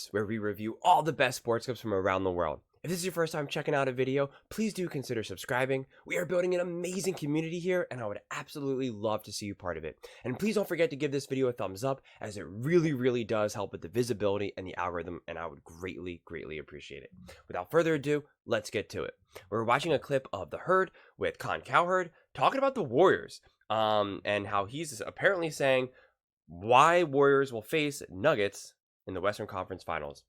Sports, where we review all the best sports clips from around the world. If this is your first time checking out a video, please do consider subscribing. We are building an amazing community here, and I would absolutely love to see you part of it. And please don't forget to give this video a thumbs up, as it really does help with the visibility and the algorithm, and I would greatly appreciate it. Without further ado, let's get to it. We're watching a clip of The Herd with Colin Cowherd talking about the Warriors, and how he's apparently saying why Warriors will face Nuggets in the Western Conference Finals.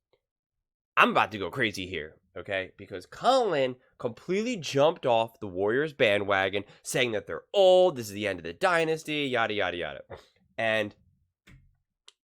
I'm about to go crazy here, okay? Because Colin completely jumped off the Warriors bandwagon, saying that they're old, this is the end of the dynasty, yada. And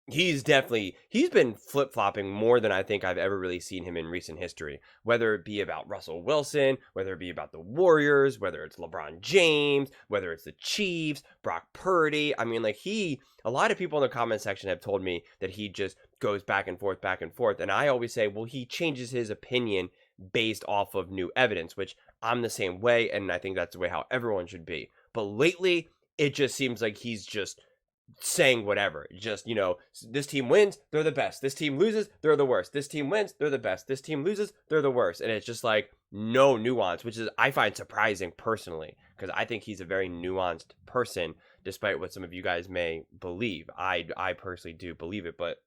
he's been flip-flopping more than I think I've ever really seen him in recent history. Whether it be about Russell Wilson, whether it be about the Warriors, whether it's LeBron James, whether it's the Chiefs, Brock Purdy. I mean, a lot of people in the comment section have told me that he just goes back and forth. And I always say, well, he changes his opinion based off of new evidence, which I'm the same way. And I think that's the way how everyone should be. But lately, it just seems like he's just saying whatever. Just, this team wins, they're the best. This team loses, they're the worst. This team wins, they're the best. This team loses, they're the worst. And it's just like no nuance, which is I find surprising personally, because I think he's a very nuanced person, despite what some of you guys may believe. I personally do believe it, but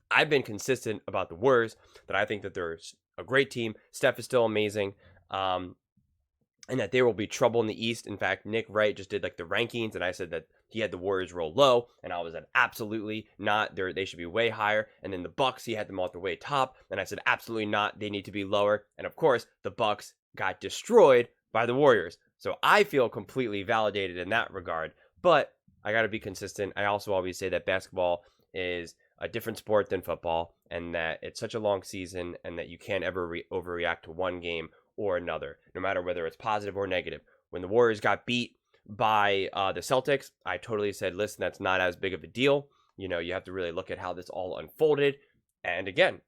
I've been consistent about the Warriors, that I think that they're a great team. Steph is still amazing. And that there will be trouble in the East. In fact, Nick Wright just did the rankings, and I said that he had the Warriors roll low, and I was at absolutely not. They should be way higher. And then the Bucks, he had them all the way top, and I said absolutely not. They need to be lower. And of course, the Bucks got destroyed by the Warriors. So I feel completely validated in that regard. But I got to be consistent. I also always say that basketball is a different sport than football, and that it's such a long season, and that you can't ever overreact to one game or another, no matter whether it's positive or negative. When the Warriors got beat by the Celtics, I totally said, listen, that's not as big of a deal. You have to really look at how this all unfolded. And again,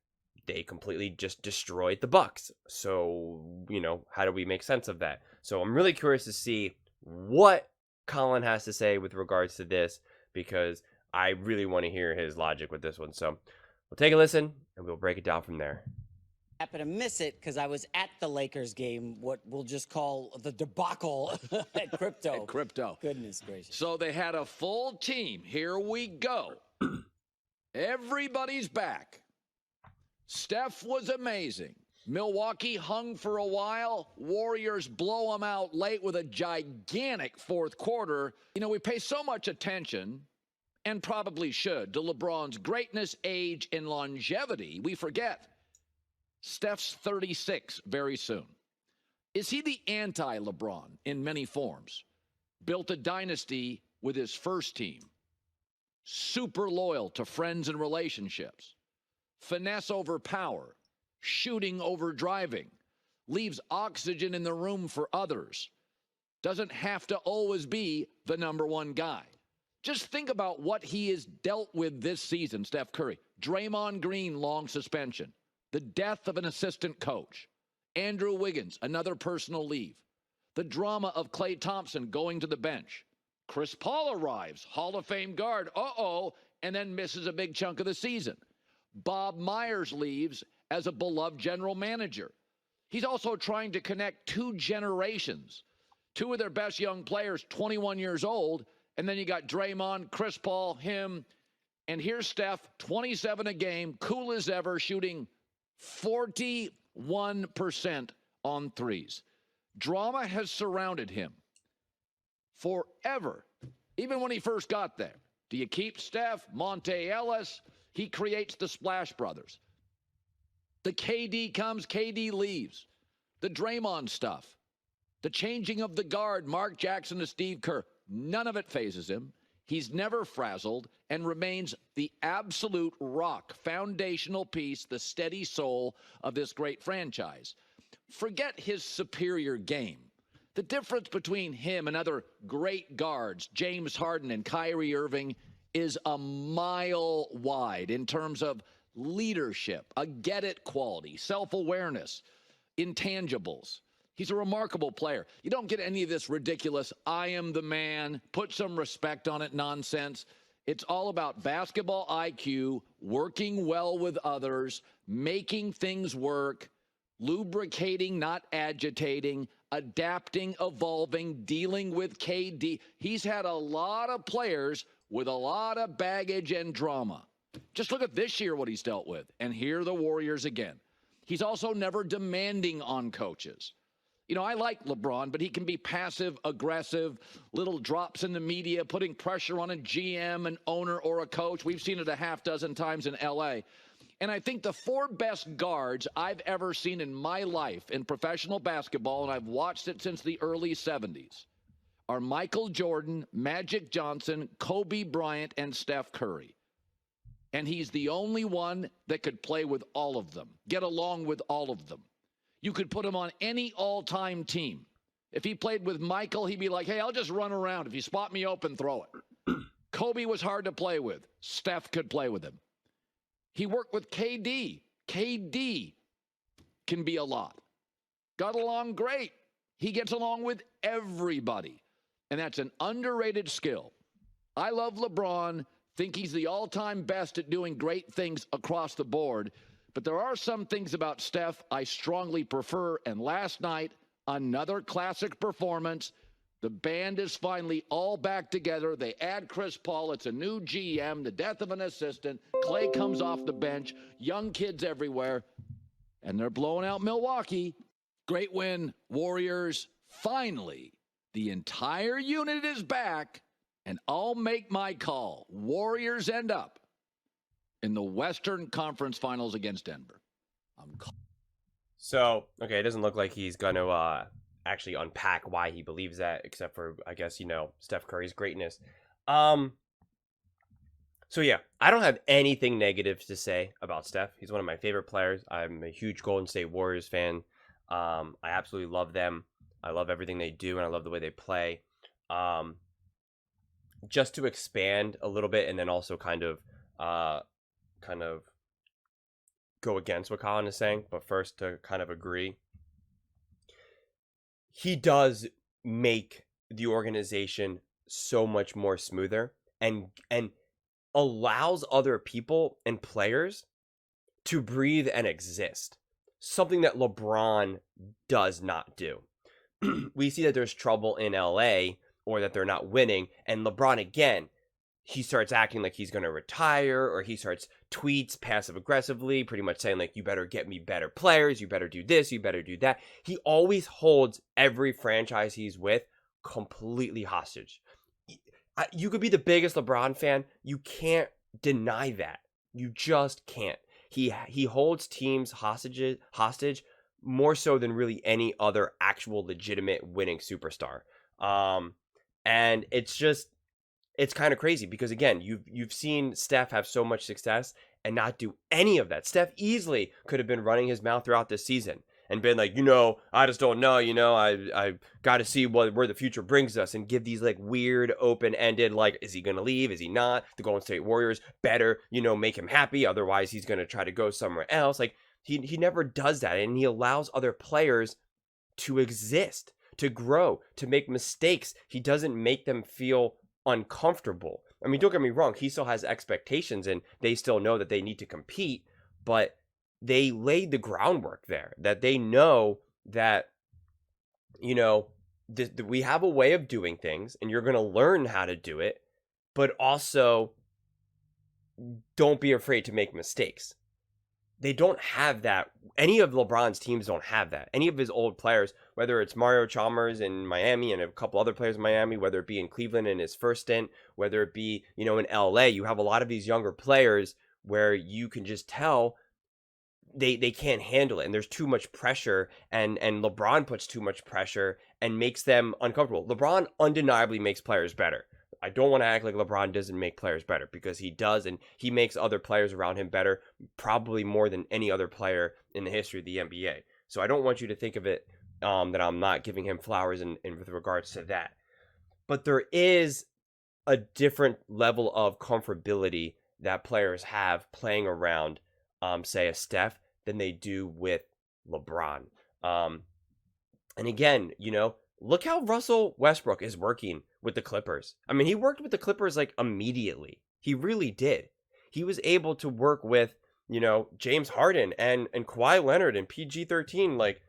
they completely just destroyed the Bucks. So, how do we make sense of that? So I'm really curious to see what Colin has to say with regards to this, because I really want to hear his logic with this one. So we'll take a listen, and we'll break it down from there. Happen to miss it because I was at the Lakers game, what we'll just call the debacle at Crypto. At Crypto. Goodness gracious. So they had a full team. Here we go. Everybody's back. Steph was amazing. Milwaukee hung for a while. Warriors blow them out late with a gigantic fourth quarter. We pay so much attention, and probably should, to LeBron's greatness, age, and longevity. We forget Steph's 36 very soon. Is he the anti-LeBron in many forms? Built a dynasty with his first team. Super loyal to friends and relationships. Finesse over power. Shooting over driving. Leaves oxygen in the room for others. Doesn't have to always be the number one guy. Just think about what he has dealt with this season, Steph Curry. Draymond Green, long suspension. The death of an assistant coach. Andrew Wiggins, another personal leave. The drama of Klay Thompson going to the bench. Chris Paul arrives, Hall of Fame guard, and then misses a big chunk of the season. Bob Myers leaves as a beloved general manager. He's also trying to connect two generations. Two of their best young players, 21 years old, and then you got Draymond, Chris Paul, him, and here's Steph, 27 a game, cool as ever, shooting 41% on threes. Drama has surrounded him forever, even when he first got there. Do you keep Steph? Monte Ellis? He creates the Splash Brothers. The KD comes, KD leaves. The Draymond stuff. The changing of the guard, Mark Jackson to Steve Kerr. None of it phases him. He's never frazzled and remains the absolute rock, foundational piece, the steady soul of this great franchise. Forget his superior game. The difference between him and other great guards, James Harden and Kyrie Irving, is a mile wide in terms of leadership, a get-it quality, self-awareness, intangibles. He's a remarkable player. You don't get any of this ridiculous, I am the man, put some respect on it nonsense. It's all about basketball IQ, working well with others, making things work, lubricating, not agitating, adapting, evolving, dealing with KD. He's had a lot of players with a lot of baggage and drama. Just look at this year, what he's dealt with. And here are the Warriors again. He's also never demanding on coaches. You know, I like LeBron, but he can be passive, aggressive, little drops in the media, putting pressure on a GM, an owner, or a coach. We've seen it a half dozen times in L.A. And I think the 4 best guards I've ever seen in my life in professional basketball, and I've watched it since the early 70s, are Michael Jordan, Magic Johnson, Kobe Bryant, and Steph Curry. And he's the only one that could play with all of them, get along with all of them. You could put him on any all-time team. If he played with Michael, he'd be like, hey, I'll just run around. If you spot me open, throw it. Kobe was hard to play with. Steph could play with him. He worked with KD. KD can be a lot. Got along great. He gets along with everybody. And that's an underrated skill. I love LeBron. Think he's the all-time best at doing great things across the board. But there are some things about Steph I strongly prefer. And last night, another classic performance. The band is finally all back together. They add Chris Paul. It's a new GM, the death of an assistant. Clay comes off the bench. Young kids everywhere. And they're blowing out Milwaukee. Great win, Warriors. Finally, the entire unit is back. And I'll make my call. Warriors end up in the Western Conference Finals against Denver. So, okay, it doesn't look like he's going to actually unpack why he believes that, except for, I guess, you know, Steph Curry's greatness. So, yeah, I don't have anything negative to say about Steph. He's one of my favorite players. I'm a huge Golden State Warriors fan. I absolutely love them. I love everything they do, and I love the way they play. Just to expand a little bit, and then also kind of go against what Colin is saying, but first to kind of agree. He does make the organization so much more smoother and allows other people and players to breathe and exist. Something that LeBron does not do. We see that there's trouble in LA or that they're not winning, and LeBron again, he starts acting like he's going to retire, or he starts tweets passive aggressively, pretty much saying like, you better get me better players, you better do this, you better do that. He always holds every franchise he's with completely hostage. You could be the biggest LeBron fan. You can't deny that. You just can't. He holds teams hostage more so than really any other actual legitimate winning superstar. And it's kind of crazy because, again, you've seen Steph have so much success and not do any of that. Steph easily could have been running his mouth throughout this season and been like, I just don't know, I got to see where the future brings us, and give these like weird open-ended, like, is he going to leave? Is he not? The Golden State Warriors better, make him happy. Otherwise, he's going to try to go somewhere else. Like, he never does that, and he allows other players to exist, to grow, to make mistakes. He doesn't make them feel uncomfortable. I mean, don't get me wrong, he still has expectations and they still know that they need to compete, but they laid the groundwork there, that they know that, we have a way of doing things and you're going to learn how to do it, but also don't be afraid to make mistakes. They don't have that. Any of LeBron's teams don't have that. Any of his old players, whether it's Mario Chalmers in Miami and a couple other players in Miami, whether it be in Cleveland in his first stint, whether it be, in LA, you have a lot of these younger players where you can just tell they can't handle it. And there's too much pressure, and LeBron puts too much pressure and makes them uncomfortable. LeBron undeniably makes players better. I don't want to act like LeBron doesn't make players better, because he does, and he makes other players around him better, probably more than any other player in the history of the NBA. So I don't want you to think of it that I'm not giving him flowers in with regards to that. But there is a different level of comfortability that players have playing around, say, a Steph than they do with LeBron. And again, look how Russell Westbrook is working with the Clippers. I mean, he worked with the Clippers like immediately. He really did. He was able to work with, James Harden and Kawhi Leonard and PG-13. Like,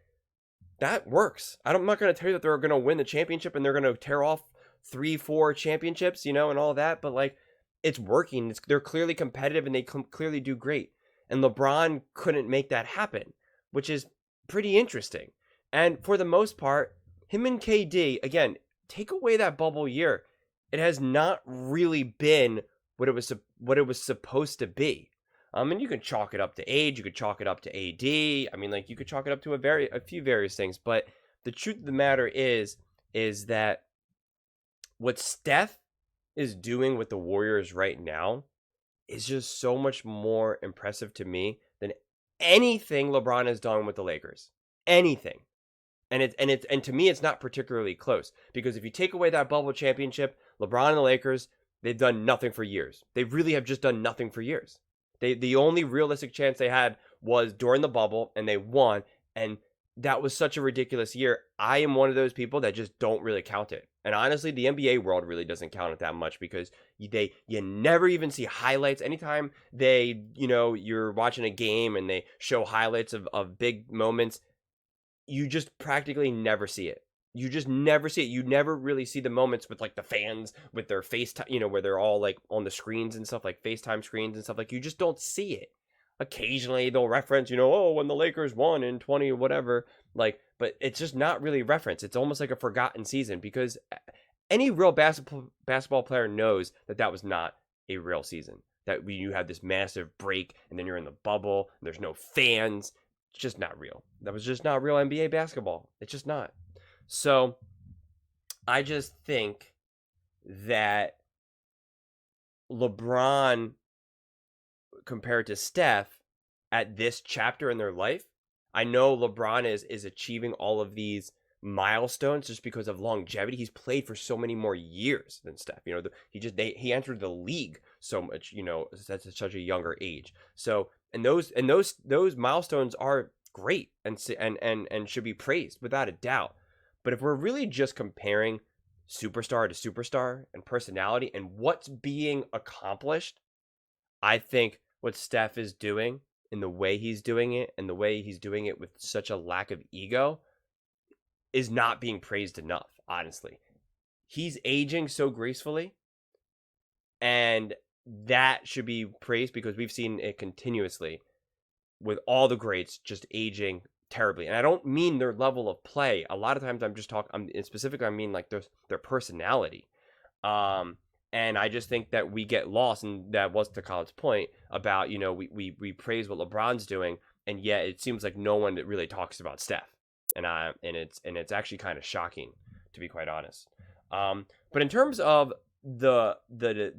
that works. I'm not going to tell you that they're going to win the championship and they're going to tear off 3-4 championships, and all that. But, like, it's working. They're clearly competitive and they clearly do great. And LeBron couldn't make that happen, which is pretty interesting. And for the most part, him and KD, again, take away that bubble year, it has not really been what it was supposed to be. And you can chalk it up to age, you could chalk it up to AD. I mean, like, you could chalk it up to a few various things. But the truth of the matter is that what Steph is doing with the Warriors right now is just so much more impressive to me than anything LeBron has done with the Lakers. Anything. And to me, it's not particularly close, because if you take away that bubble championship, LeBron and the Lakers, they've done nothing for years. They really have just done nothing for years. The only realistic chance they had was during the bubble, and they won, and that was such a ridiculous year. I am one of those people that just don't really count it. And honestly, the NBA world really doesn't count it that much, because you never even see highlights. Anytime you're watching a game and they show highlights of big moments, you just practically never see it. You just never see it. You never really see the moments with, like, the fans with their FaceTime, where they're all, like, on the screens and stuff, like FaceTime screens and stuff. Like, you just don't see it. Occasionally they'll reference, when the Lakers won in 20 whatever, like, but it's just not really referenced. It's almost like a forgotten season, because any real basketball player knows that was not a real season. That you have this massive break and then you're in the bubble and there's no fans. It's just not real. That was just not real NBA basketball. It's just not. So I just think that LeBron, compared to Steph at this chapter in their life, I know LeBron is achieving all of these milestones just because of longevity. He's played for so many more years than Steph. He entered the league so much, at such a younger age. So, and those milestones are great and should be praised without a doubt. But if we're really just comparing superstar to superstar and personality and what's being accomplished, I think what Steph is doing and the way he's doing it and the way he's doing it with such a lack of ego is not being praised enough, honestly. He's aging so gracefully, and that should be praised, because we've seen it continuously with all the greats just aging terribly. And I don't mean their level of play. A lot of times I'm just talking, specifically, I mean, like, their personality. And I just think that we get lost, and that was to Colin's point about, we praise what LeBron's doing, and yet it seems like no one really talks about Steph. And it's actually kind of shocking, to be quite honest. But in terms of the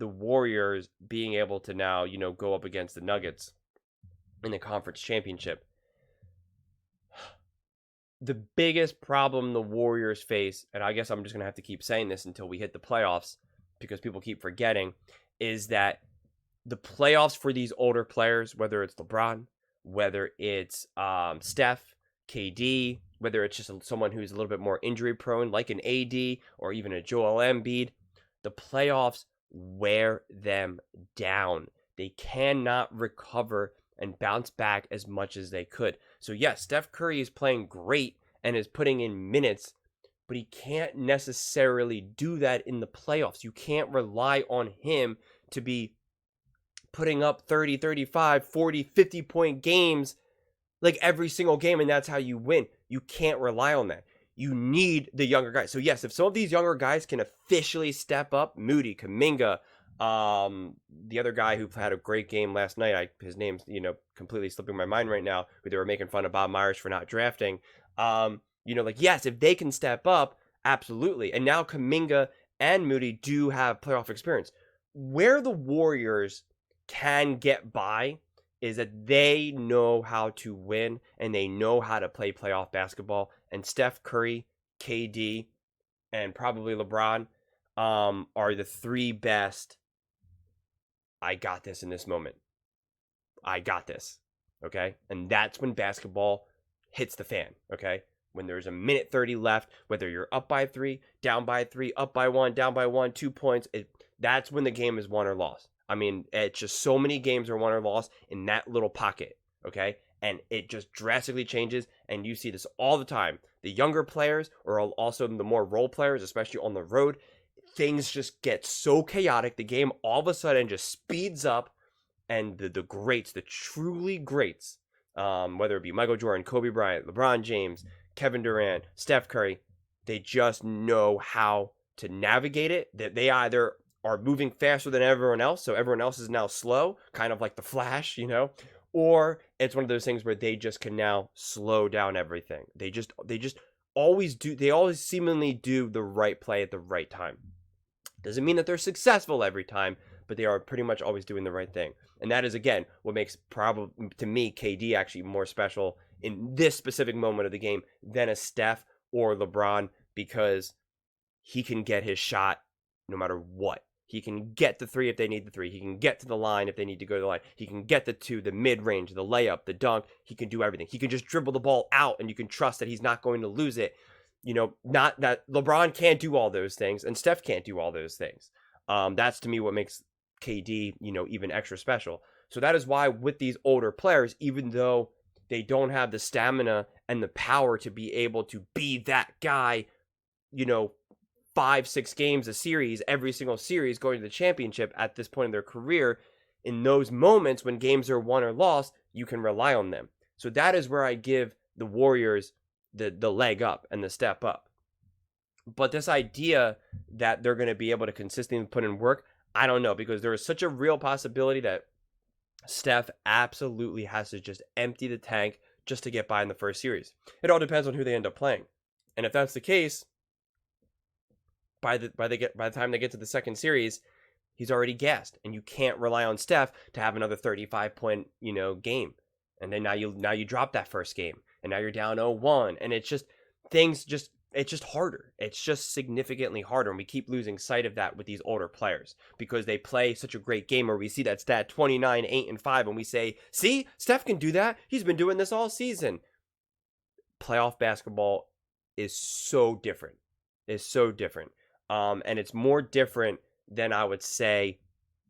Warriors being able to now, go up against the Nuggets in the conference championship, the biggest problem the Warriors face, and I guess I'm just going to have to keep saying this until we hit the playoffs, because people keep forgetting, is that the playoffs for these older players, whether it's LeBron, whether it's Steph, KD, whether it's just someone who's a little bit more injury prone, like an AD or even a Joel Embiid, the playoffs wear them down. They cannot recover and bounce back as much as they could. So yes, Steph Curry is playing great and is putting in minutes, but he can't necessarily do that in the playoffs. You can't rely on him to be putting up 30, 35, 40, 50-point games like every single game, and that's how you win. You can't rely on that. You need the younger guys. So yes, if some of these younger guys can officially step up, Moody, Kuminga, the other guy who had a great game last night, his name's completely slipping my mind right now, but they were making fun of Bob Myers for not drafting. Yes, if they can step up, absolutely. And now Kuminga and Moody do have playoff experience. Where the Warriors can get by is that they know how to win and they know how to play playoff basketball. And Steph Curry, KD, and probably LeBron are the three best. I got this in this moment. I got this. Okay? And that's when basketball hits the fan. Okay? When there's a minute 30 left, whether you're up by 3, down by 3, up by 1, down by 1, 2 points, that's when the game is won or lost. I mean, it's just so many games are won or lost in that little pocket, okay? And it just drastically changes, and you see this all the time. The younger players, or also the more role players, especially on the road, things just get so chaotic. The game all of a sudden just speeds up, and the greats, the truly greats, whether it be Michael Jordan, Kobe Bryant, LeBron James, Kevin Durant, Steph Curry, they just know how to navigate it. That they either are moving faster than everyone else, so everyone else is now slow, kind of like the Flash, or it's one of those things where they just can now slow down everything. They just always do. They always seemingly do the right play at the right time. Doesn't mean that they're successful every time, but they are pretty much always doing the right thing. And that is, again, what makes, probably to me, KD actually more special in this specific moment of the game than a Steph or LeBron, because he can get his shot no matter what. He can get the three if they need the three. He can get to the line if they need to go to the line. He can get the two, the mid-range, the layup, the dunk. He can do everything. He can just dribble the ball out, and you can trust that he's not going to lose it. Not that LeBron can't do all those things, and Steph can't do all those things. That's, to me, what makes KD, even extra special. So that is why with these older players, even though they don't have the stamina and the power to be able to be that guy, 5-6 games a series, every single series going to the championship at this point in their career, in those moments when games are won or lost, you can rely on them. So that is where I give the Warriors the leg up and the step up. But this idea that they're going to be able to consistently put in work, I don't know, because there is such a real possibility that Steph absolutely has to just empty the tank just to get by in the first series. It all depends on who they end up playing. And if that's the case, by the time they get to the second series, he's already gassed, and you can't rely on Steph to have another 35-point, game. And then now you drop that first game, and now you're down 0-1, and it's just it's just harder. It's just significantly harder, and we keep losing sight of that with these older players because they play such a great game where we see that stat 29, 8, and 5, and we say, see, Steph can do that. He's been doing this all season. Playoff basketball is so different. And it's more different than I would say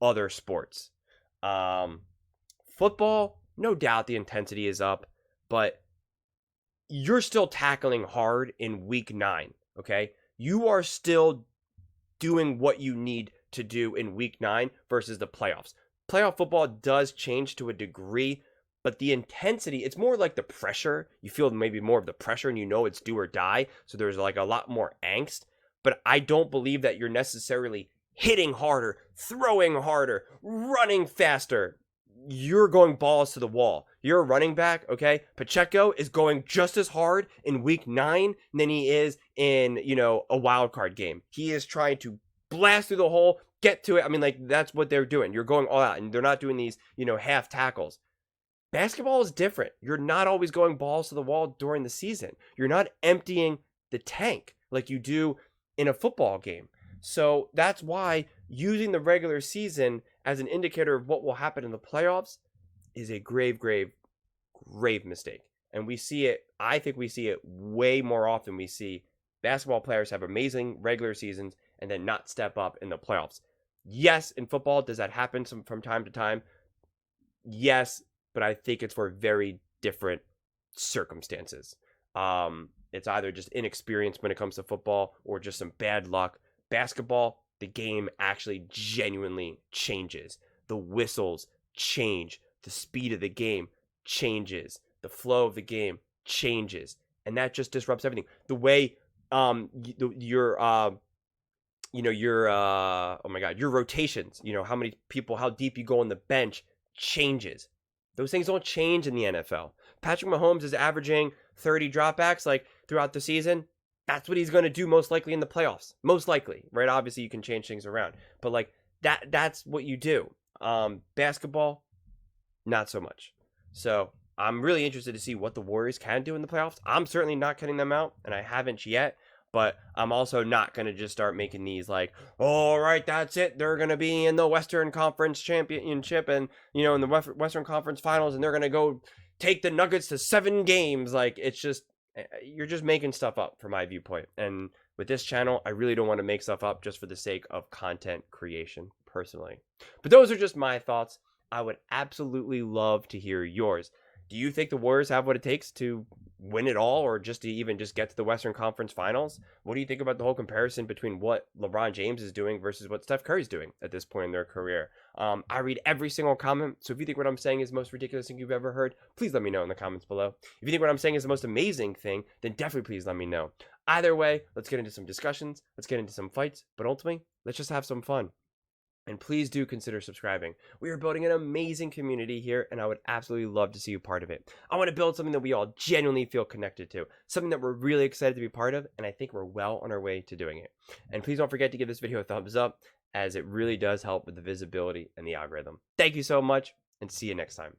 other sports. Football, no doubt the intensity is up, but you're still tackling hard in week 9, okay? You are still doing what you need to do in week 9 versus the playoffs. Playoff football does change to a degree, but the intensity, it's more like the pressure. You feel maybe more of the pressure, and it's do or die, so there's like a lot more angst. But I don't believe that you're necessarily hitting harder, throwing harder, running faster. You're going balls to the wall. You're a running back, okay? Pacheco is going just as hard in week 9 than he is in, a wild card game. He is trying to blast through the hole, get to it. I mean, like, that's what they're doing. You're going all out, and they're not doing these, half tackles. Basketball is different. You're not always going balls to the wall during the season. You're not emptying the tank like you do in a football game. So that's why using the regular season as an indicator of what will happen in the playoffs is a grave mistake. And we see it, I think we see it way more often. We see basketball players have amazing regular seasons and then not step up in the playoffs. Yes, in football, does that happen from time to time? Yes, but I think it's for very different circumstances. It's either just inexperience when it comes to football or just some bad luck. Basketball, the game actually genuinely changes. The whistles change. The speed of the game changes. The flow of the game changes. And that just disrupts everything. The way your rotations, how many people, how deep you go on the bench changes. Those things don't change in the NFL. Patrick Mahomes is averaging 30 dropbacks throughout the season. That's what he's going to do most likely in the playoffs. Most likely, right? Obviously, you can change things around. But that's what you do. Basketball, not so much. So I'm really interested to see what the Warriors can do in the playoffs. I'm certainly not cutting them out, and I haven't yet. But I'm also not going to just start making these all right, that's it. They're going to be in the Western Conference Championship and, in the Western Conference Finals, and they're going to go take the Nuggets to 7 games. It's just, you're just making stuff up from my viewpoint. And with this channel, I really don't want to make stuff up just for the sake of content creation personally. But those are just my thoughts. I would absolutely love to hear yours. Do you think the Warriors have what it takes to win it all, or just to even just get to the Western Conference Finals? What do you think about the whole comparison between what LeBron James is doing versus what Steph Curry's doing at this point in their career? I read every single comment, so if you think what I'm saying is the most ridiculous thing you've ever heard, please let me know in the comments below. If you think what I'm saying is the most amazing thing, then definitely please let me know. Either way, let's get into some discussions, let's get into some fights, but ultimately, let's just have some fun. And please do consider subscribing. We are building an amazing community here, and I would absolutely love to see you part of it. I want to build something that we all genuinely feel connected to, something that we're really excited to be part of, and I think we're well on our way to doing it. And please don't forget to give this video a thumbs up, as it really does help with the visibility and the algorithm. Thank you so much, and see you next time.